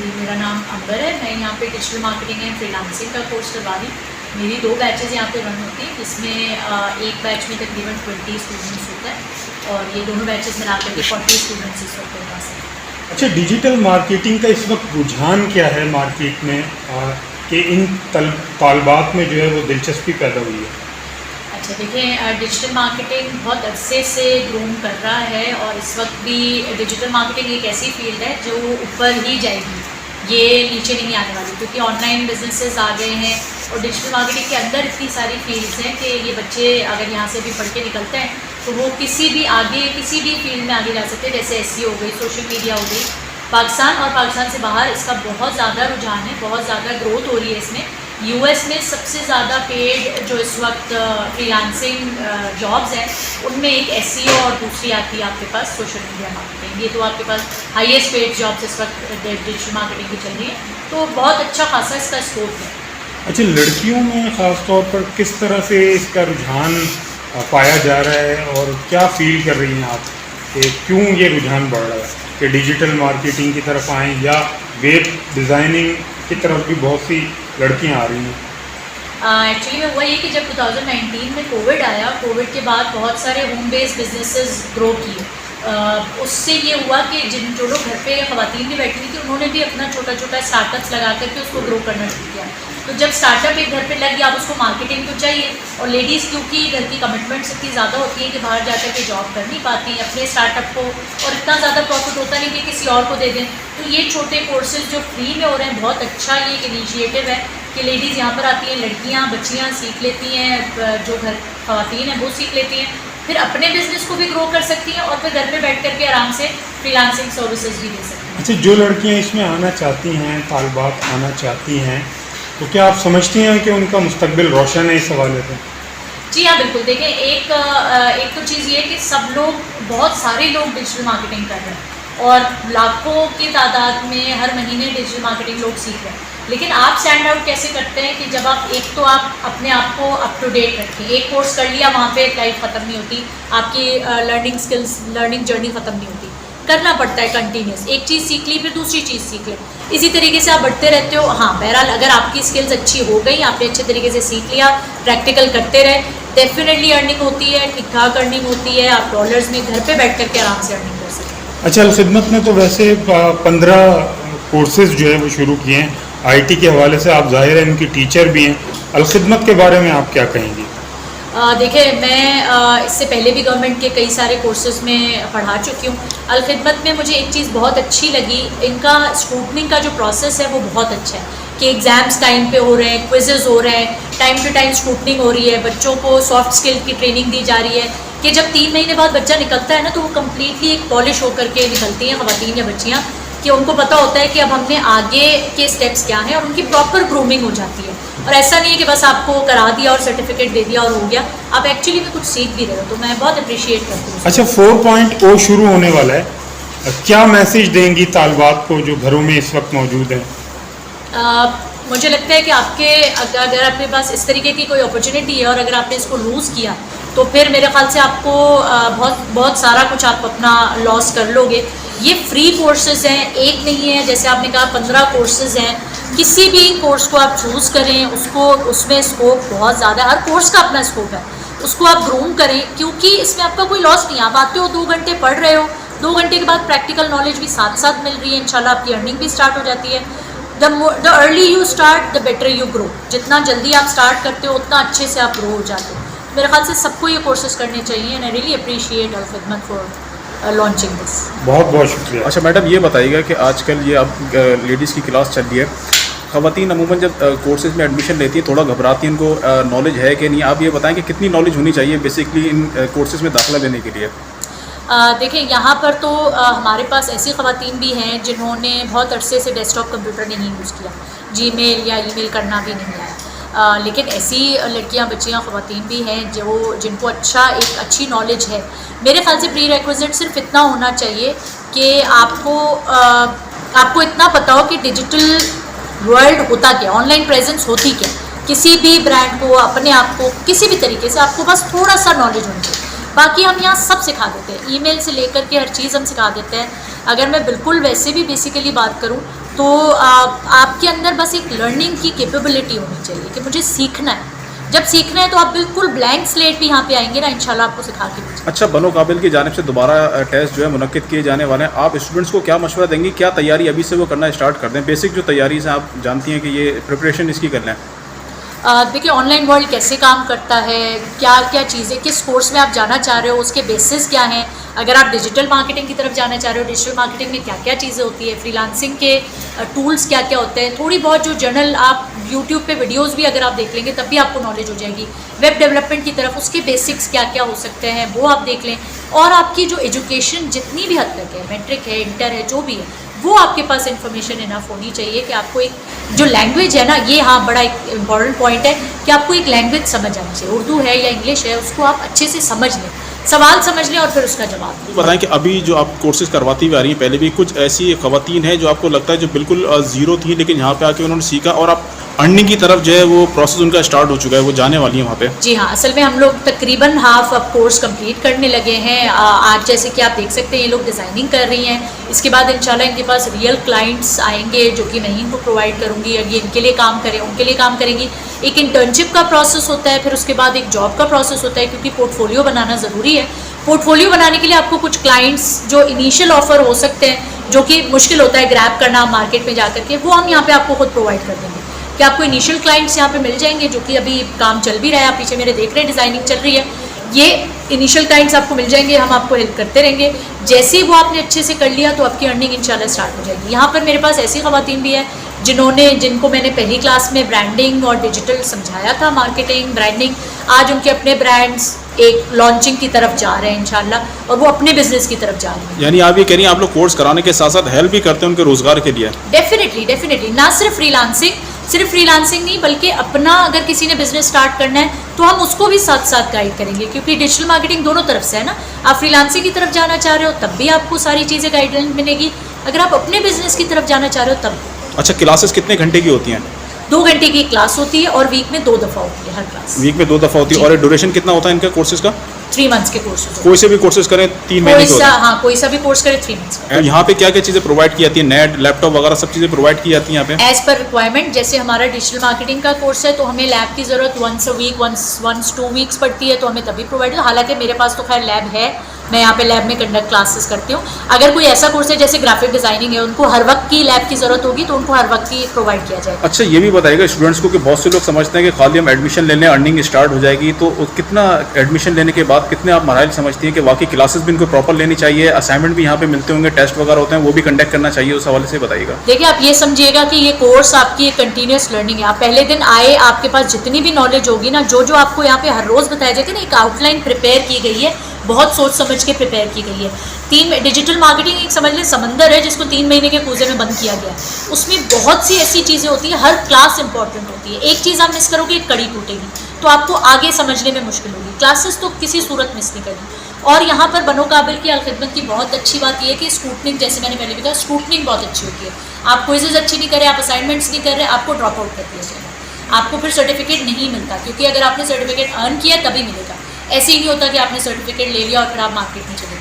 जी, मेरा नाम अंबर है। मैं यहाँ पे डिजिटल मार्केटिंग एंड फ्रीलांसिंग का कोर्स करवा रही हूँ। मेरी 2 बैचेज़ यहाँ पे रन होती हैं, जिसमें एक बैच में तकरीबन 20 स्टूडेंट्स होता है और ये दोनों बैचेज़ मिला करके 40 स्टूडेंट्स इस वक्त मेरे पास हैं। अच्छा, डिजिटल मार्केटिंग का इस वक्त रुझान क्या है मार्केट में कि इन तालबात में जो है वो दिलचस्पी पैदा हुई है? अच्छा देखिए, डिजिटल मार्केटिंग बहुत अरसे से ग्रूम कर रहा है और इस वक्त भी डिजिटल मार्केटिंग एक ऐसी फील्ड है जो ऊपर ही जाएगी, ये नीचे नहीं आने वाली, क्योंकि ऑनलाइन बिजनेसेस आ गए हैं और डिजिटल मार्केटिंग के अंदर इतनी सारी फील्ड्स हैं कि ये बच्चे अगर यहाँ से भी पढ़ के निकलते हैं तो वो किसी भी फील्ड में आगे जा सकते हैं। जैसे SEO हो गई, सोशल मीडिया हो गई। पाकिस्तान और पाकिस्तान से बाहर इसका बहुत ज़्यादा रुझान है, बहुत ज़्यादा ग्रोथ हो रही है इसमें। US में सबसे ज़्यादा पेड जो इस वक्त फ्रीलांसिंग जॉब्स हैं उनमें एक SEO और दूसरी आती है आपके पास सोशल मीडिया मार्केटिंग। ये तो आपके पास हाईएस्ट पेड जॉब्स इस वक्त डिजिटल मार्केटिंग की चल रही है, तो बहुत अच्छा खासा इसका स्कोप है। अच्छा, लड़कियों में ख़ास तौर पर किस तरह से इसका रुझान पाया जा रहा है और क्या फील कर रही हैं आप कि क्यों ये रुझान बढ़ रहा है कि डिजिटल मार्केटिंग की तरफ आएँ या वेब डिज़ाइनिंग की तरफ भी बहुत सी लड़कियां आ रही हैं? एक्चुअली में हुआ ये कि जब 2019 में कोविड आया, कोविड के बाद बहुत सारे होम बेस्ड बिजनेसेस ग्रो किए। उससे ये हुआ कि जो लोग घर पे ख़वातीन भी बैठी हुई थी उन्होंने भी अपना छोटा छोटा स्टार्टअप्स लगा करके उसको ग्रो करना शुरू किया। तो जब स्टार्टअप एक घर पे लग गया, अब उसको मार्केटिंग तो चाहिए, और लेडीज़ क्योंकि घर की कमिटमेंट्स इतनी ज़्यादा होती हैं कि बाहर जाकर के जॉब कर नहीं पाती अपने स्टार्टअप को, और इतना ज़्यादा प्रॉफिट होता नहीं कि किसी और को दे दें। तो ये छोटे कोर्सेज जो फ्री में हो रहे हैं, बहुत अच्छा ये एक इनिशिएटिव है कि लेडीज़ यहाँ पर आती हैं, लड़कियाँ बच्चियाँ सीख लेती हैं, जो घर ख़वातीन हैं वो सीख लेती हैं, फिर अपने बिजनेस को भी ग्रो कर सकती हैं और फिर घर पे बैठ करके आराम से फ्रीलांसिंग सर्विसेज भी दे सकती हैं। अच्छा, जो लड़कियां इसमें आना चाहती हैं, तालबात आना चाहती हैं, तो क्या आप समझती हैं कि उनका मुस्तकबिल रोशन है इस हवाले से? जी हाँ, बिल्कुल। देखें, एक तो चीज़ ये है कि सब लोग, बहुत सारे लोग डिजिटल मार्केटिंग कर रहे हैं और लाखों की तादाद में हर महीने डिजिटल मार्केटिंग लोग सीख रहे हैं, लेकिन आप स्टैंड आउट कैसे करते हैं कि जब आप एक तो आप अपने आप को अप टू डेट रखें। एक कोर्स कर लिया, वहाँ पे लाइफ ख़त्म नहीं होती, आपकी लर्निंग जर्नी ख़त्म नहीं होती, करना पड़ता है कंटिन्यूस। एक चीज़ सीख ली, फिर दूसरी चीज़ सीख ले, इसी तरीके से आप बढ़ते रहते हो। हाँ, बहरहाल अगर आपकी स्किल्स अच्छी हो गई, आपने अच्छे तरीके से सीख लिया, प्रैक्टिकल करते रहे, डेफिनेटली अर्निंग होती है, ठीक ठाक अर्निंग होती है, आप डॉलर्स में घर पे बैठ करके आराम से अर्निंग कर सकते हैं। अच्छा, अलखिदमत ने तो वैसे 15 कोर्सेज जो है वो शुरू किए हैं IT के हवाले से। आप ज़ाहिर है इनकी टीचर भी हैं, अलखिदमत के बारे में आप क्या कहेंगी? देखिए, मैं इससे पहले भी गवर्नमेंट के कई सारे कोर्सेज में पढ़ा चुकी हूँ। अलखिदमत में मुझे एक चीज़ बहुत अच्छी लगी, इनका स्क्रूटनिंग का जो प्रोसेस है वो बहुत अच्छा है कि एग्ज़ाम्स टाइम पे हो रहे हैं, क्विज़ेज़ हो रहे हैं, टाइम टू टाइम स्क्रूटनिंग हो रही है, बच्चों को सॉफ्ट स्किल की ट्रेनिंग दी जा रही है कि जब 3 महीने बाद बच्चा निकलता है ना, तो वो कम्प्लीटली एक पॉलिश होकर के निकलती हैं ख़वातीन या बच्चियाँ, कि उनको पता होता है कि अब हमने आगे के स्टेप्स क्या हैं और उनकी प्रॉपर ग्रूमिंग हो जाती है। और ऐसा नहीं है कि बस आपको करा दिया और सर्टिफिकेट दे दिया और हो गया, आप एक्चुअली में कुछ सीख भी रहे हो, तो मैं बहुत अप्रिशिएट करती हूँ। अच्छा, 4.0 शुरू होने वाला है, क्या मैसेज देंगी तालबात को जो घरों में इस वक्त मौजूद हैं? मुझे लगता है कि अगर आपके पास इस तरीके की कोई अपॉर्चुनिटी है और अगर आपने इसको लूज़ किया तो फिर मेरे ख्याल से आपको बहुत सारा कुछ आप अपना लॉस कर लोगे। ये फ्री कोर्सेज़ हैं, एक नहीं है, जैसे आपने कहा 15 कोर्सेज़ हैं। किसी भी कोर्स को आप चूज़ करें, उसमें स्कोप बहुत ज़्यादा है, हर कोर्स का अपना स्कोप है, उसको आप ग्रूम करें, क्योंकि इसमें आपका कोई लॉस नहीं है। आप आते हो, 2 घंटे पढ़ रहे हो, 2 घंटे के बाद प्रैक्टिकल नॉलेज भी साथ साथ मिल रही है, इंशाल्लाह आपकी अर्निंग भी स्टार्ट हो जाती है। The early you start the better you grow. जितना जल्दी आप स्टार्ट करते हो उतना अच्छे से आप ग्रो हो जाते हो। मेरे ख्याल से सबको ये कोर्सेज करने चाहिए and I really appreciate Alkhidmat for launching this. बहुत बहुत शुक्रिया। अच्छा मैडम, ये बताइएगा कि आजकल ये अब लेडीज़ की क्लास चल रही है, ख़वातीन अमूमन जब कोर्सेज़ में एडमिशन लेती हैं थोड़ा घबराती हैं, उनको नॉलेज है कि नहीं? आप ये बताएं कि कितनी नॉलेज होनी चाहिए बेसिकली इन कोर्सेज़ में दाखिला लेने के लिए? देखिए, यहाँ पर तो हमारे पास ऐसी ख़वातीन भी हैं जिन्होंने बहुत अरसे से डेस्कटॉप कंप्यूटर नहीं यूज़ किया, जीमेल या ईमेल करना भी नहीं आया, लेकिन ऐसी लड़कियाँ, बच्चियाँ, ख़वातीन भी हैं जिनको एक अच्छी नॉलेज है। मेरे ख्याल से प्री रिक्विजिट सिर्फ इतना होना चाहिए कि आपको इतना पता हो कि डिजिटल वर्ल्ड होता क्या, ऑनलाइन प्रेजेंस होती क्या, किसी भी ब्रांड को, अपने आप को, किसी भी तरीके से आपको बस थोड़ा सा नॉलेज होनी चाहिए। बाकी हम यहाँ सब सिखा देते हैं, ईमेल से लेकर के हर चीज़ हम सिखा देते हैं। अगर मैं बिल्कुल वैसे भी बेसिकली बात करूँ तो आपके अंदर बस एक लर्निंग की कैपेबिलिटी होनी चाहिए कि मुझे सीखना है। जब सीखना है तो आप बिल्कुल ब्लैंक स्लेट भी यहाँ पे आएंगे ना, इंशाल्लाह आपको सिखा के भेजेंगे। अच्छा, बनो काबिल की जानिब से दोबारा टेस्ट जो है मुनक्किद किए जाने वाले हैं, आप स्टूडेंट्स को क्या मशवरा देंगी, क्या तैयारी अभी से वो करना स्टार्ट कर दें? बेसिक जो तैयारी है आप जानती हैं कि ये प्रिपरेशन इसकी कर लें। देखिए ऑनलाइन वर्ल्ड कैसे काम करता है, क्या क्या चीज़ें, किस कोर्स में आप जाना चाह रहे हो, उसके बेसिस क्या हैं। अगर आप डिजिटल मार्केटिंग की तरफ जाना चाह रहे हो, डिजिटल मार्केटिंग में क्या क्या चीज़ें होती है, फ्रीलांसिंग के टूल्स क्या क्या होते हैं, थोड़ी बहुत जो जनरल आप यूट्यूब पे वीडियोस भी अगर आप देख लेंगे तब भी आपको नॉलेज हो जाएगी। वेब डेवलपमेंट की तरफ उसके बेसिक्स क्या क्या हो सकते हैं वो आप देख लें। और आपकी जो एजुकेशन जितनी भी हद तक है, मैट्रिक है, इंटर है, जो भी है, वो आपके पास इन्फॉर्मेशन इनफ होनी चाहिए कि आपको एक जो लैंग्वेज है ना, ये हाँ बड़ा एक इम्पॉर्टेंट पॉइंट है कि आपको एक लैंग्वेज समझ आनी चाहिए। उर्दू है या इंग्लिश है, उसको आप अच्छे से समझ लें, सवाल समझ लें और फिर उसका जवाब दें। बताएं कि अभी जो आप कोर्सेज करवाती हुई आ रही हैं, पहले भी कुछ ऐसी ख़वातीन हैं जो आपको लगता है जो बिल्कुल ज़ीरो थी लेकिन यहाँ पे आके उन्होंने सीखा और आप अर्निंग की तरफ जो है वो प्रोसेस उनका स्टार्ट हो चुका है, वो जाने वाली है वहाँ पे? जी हाँ, असल में हम लोग तकरीबन हाफ अब कोर्स कंप्लीट करने लगे हैं। आज जैसे कि आप देख सकते हैं ये लोग डिज़ाइनिंग कर रही हैं। इसके बाद इंशाल्लाह इनके पास रियल क्लाइंट्स आएंगे जो कि मैं इनको प्रोवाइड करूँगी, और ये इनके लिए काम करें, उनके लिए काम करेंगी। एक इंटर्नशिप का प्रोसेस होता है, फिर उसके बाद एक जॉब का प्रोसेस होता है, क्योंकि पोर्टफोलियो बनाना ज़रूरी है। पोर्टफोलियो बनाने के लिए आपको कुछ क्लाइंट्स जो इनिशियल ऑफर हो सकते हैं, जो कि मुश्किल होता है ग्रैब करना मार्केट में जा करके, वो हम यहाँ पे आपको खुद प्रोवाइड कर देंगे कि आपको इनिशियल क्लाइंट्स यहाँ पे मिल जाएंगे, जो कि अभी काम चल भी रहा है। आप पीछे मेरे देख रहे हैं डिज़ाइनिंग चल रही है, ये इनिशियल क्लाइंट्स आपको मिल जाएंगे, हम आपको हेल्प करते रहेंगे। जैसे ही वो आपने अच्छे से कर लिया तो आपकी अर्निंग इंशाल्लाह स्टार्ट हो जाएगी। यहाँ पर मेरे पास ऐसी ख़वातीन भी है जिनको मैंने पहली क्लास में ब्रांडिंग और डिजिटल समझाया था, मार्केटिंग, ब्रांडिंग, आज उनके अपने ब्रांड्स एक लॉन्चिंग की तरफ जा रहे हैं इंशाल्लाह, और वो अपने बिजनेस की तरफ जा रहे हैं। यानी आप ये कह रही हैं आप लोग कोर्स कराने के साथ साथ हेल्प भी करते हैं उनके रोज़गार के लिए? डेफिनेटली ना सिर्फ फ्रीलांसिंग नहीं, बल्कि अपना अगर किसी ने बिजनेस स्टार्ट करना है तो हम उसको भी साथ साथ गाइड करेंगे, क्योंकि डिजिटल मार्केटिंग दोनों तरफ से है ना। आप फ्रीलांसिंग की तरफ जाना चाह रहे हो तब भी आपको सारी चीज़ें गाइडलाइन मिलेगी, अगर आप अपने बिजनेस की तरफ जाना चाह रहे हो तब। अच्छा, क्लासेस कितने घंटे की होती हैं? 2 घंटे की क्लास होती है और वीक में 2 दफ़ा होती है हर क्लास। वीक में 2 दफ़ा होती है। और ड्यूरेशन कितना होता है इनका कोर्सेज का? 3 मंथ्स के कोर्सेज। कोई से भी कोर्सेज करें 3 महीने के? हाँ, कोई सा भी कोर्स करे 3 मंथ्स का। यहाँ पे क्या क्या चीज़ें प्रोवाइड की जाती है? नेट, लैपटॉप वगैरह सब चीज़ें प्रोवाइड की जाती हैं यहाँ पे? एज पर रिक्वायरमेंट, जैसे हमारा डिजिटल मार्केटिंग का कोर्स है तो हमें लैब की ज़रूरत once a week, once 2 weeks पड़ती है, तो हमें तभी प्रोवाइड। हालांकि मेरे पास तो खैर लैब है, मैं यहाँ पे लैब में कंडक्ट क्लासेस करती हूँ। अगर कोई ऐसा कोर्स है जैसे ग्राफिक डिज़ाइनिंग है, उनको हर वक्त की लैब की ज़रूरत होगी तो उनको हर वक्त की प्रोवाइड किया जाएगा। अच्छा, ये भी बताइएगा स्टूडेंट्स को कि बहुत से लोग समझते हैं कि खाली हम एडमिशन ले लें अर्निंग स्टार्ट हो जाएगी, तो कितना एडमिशन लेने के बाद कितने आप मराइल समझती हैं कि वाकई क्लासेस भी इनको प्रॉपर लेनी चाहिए, असाइनमेंट भी यहाँ पे मिलते होंगे, टेस्ट वगैरह होते हैं वो भी कंडक्ट करना चाहिए, उस हवाले से बताइएगा। देखिए आप ये समझिएगा कि ये कोर्स आपकी एक कंटिन्यूस लर्निंग है। आप पहले दिन आए, आपके पास जितनी भी नॉलेज होगी ना, जो आपको यहाँ पे हर रोज़ बताया जाएगा ना, एक आउटलाइन प्रिपेयर की गई है, बहुत सोच समझ के प्रिपेयर की गई है। डिजिटल मार्केटिंग एक समझ लें समंदर है जिसको 3 महीने के कूजे में बंद किया गया है। उसमें बहुत सी ऐसी चीज़ें होती हैं, हर क्लास इंपॉर्टेंट होती है। एक चीज़ आप मिस करोगे एक कड़ी टूटेगी, तो आपको आगे समझने में मुश्किल होगी। क्लासेस तो किसी सूरत मिस नहीं करनी। और यहाँ पर बनो काबिल की अलखिदमत की बहुत अच्छी बात यह है कि स्क्रूटनिंग, जैसे मैंने पहले भी कहा, स्क्रूटनिंग बहुत अच्छी होती है। आप क्विज़ेज अच्छे नहीं कर रहे, आप असाइनमेंट्स नहीं कर रहे, आपको ड्रॉप आउट कर दिया जाएगा, आपको फिर सर्टिफिकेट नहीं मिलता, क्योंकि अगर आपने सर्टिफिकेट अर्न किया तभी मिलेगा। ऐसे ही नहीं होता कि आपने सर्टिफिकेट ले लिया और फिर आप मार्केट में चले